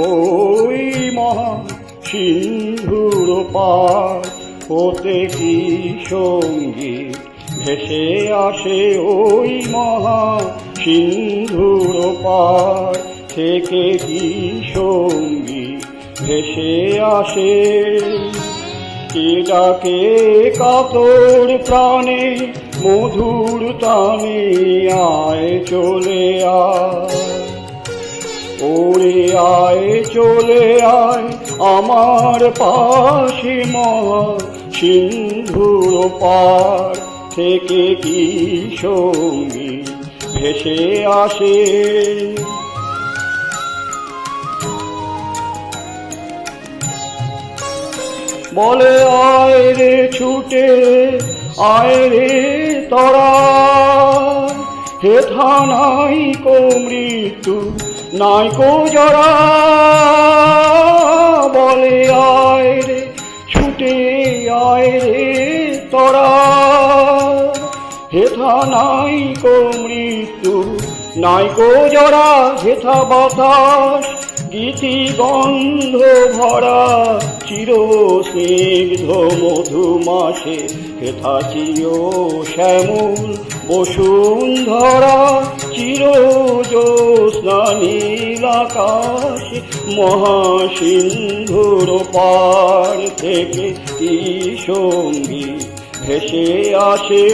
ওই মহা সিন্ধুর পার হতে কি সঙ্গীত ভেসে আসে, ওই মহা সিন্ধুর পার থেকে কি সঙ্গীত ভেসে আসে। কে ডাকে কাতর প্রাণে মধুর তানে, আয় চলে আয়, ওরে আয় চলে আয় আমার পাশে, মহা সিন্ধুর পার থেকে কি সঙ্গীত ভেসে আসে। বলে আয় রে ছুটে আয় রে তরা, হেথা নাই কো মৃত্যু নাই কো জরা। বলে আয় রে ছুটে আয় রে তরা, হেথা নাই কো মৃত্যু নাই কো জরা। হেথা বাতাস গীতি গন্ধ ভরা, চির স্নিগ্ধ মধুমাসে হেথা চির শ্যামল বসুন্ধরা। চির জ্যোৎস্না নীল আকাশে মহাসিন্ধুর পার থেকে কি সঙ্গীত ভেসে আসে।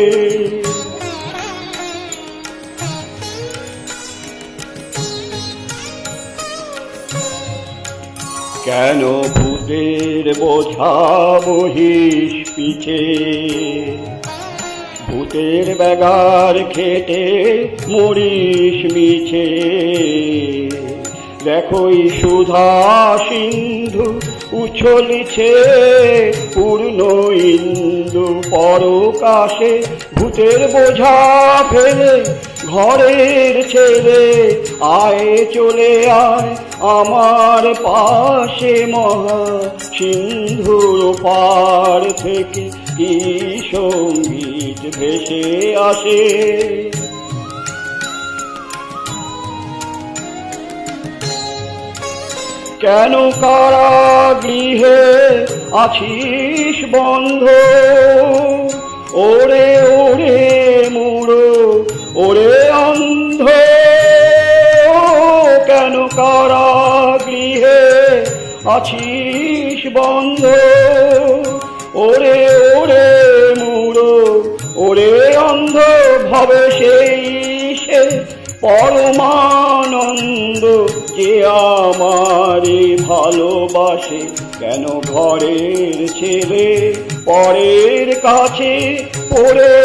কেন ভূতের বোঝা বহিস পিছে, ভূতের ব্যাগার খেটে মরিস মিছে। দেখোই সুধা সিন্ধু উছলিছে পূর্ণ ইন্দু পরকাশে। ভূতের বোঝা ফেলে ঘরের ছেলে, আয় চলে আয় আমার পাশে, মহা সিন্ধুর পার থেকে কি সঙ্গীত ভেসে আসে। কেন কারাগৃহে আছিস বন্ধ, ওরে ওরে মুড়ো ওরে অন্ধ। কেন কারাগৃহে আছিস বন্ধ, ওরে ওরে মুড়ো ওরে অন্ধ। ভবে সেই সে পরমানন্দ যে আমারে ভালোবাসে। কেন ঘরের ছেলে পরের কাছে পড়ে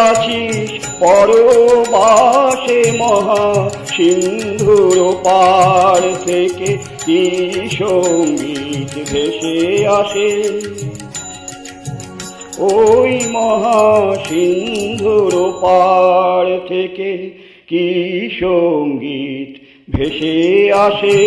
আছিস পরবাসে, মহা সিন্ধুর পার থেকে কি সঙ্গীত ভেসে আসে। ওই মহা সিন্ধুর পার থেকে কি সঙ্গীত ভেসে আসে।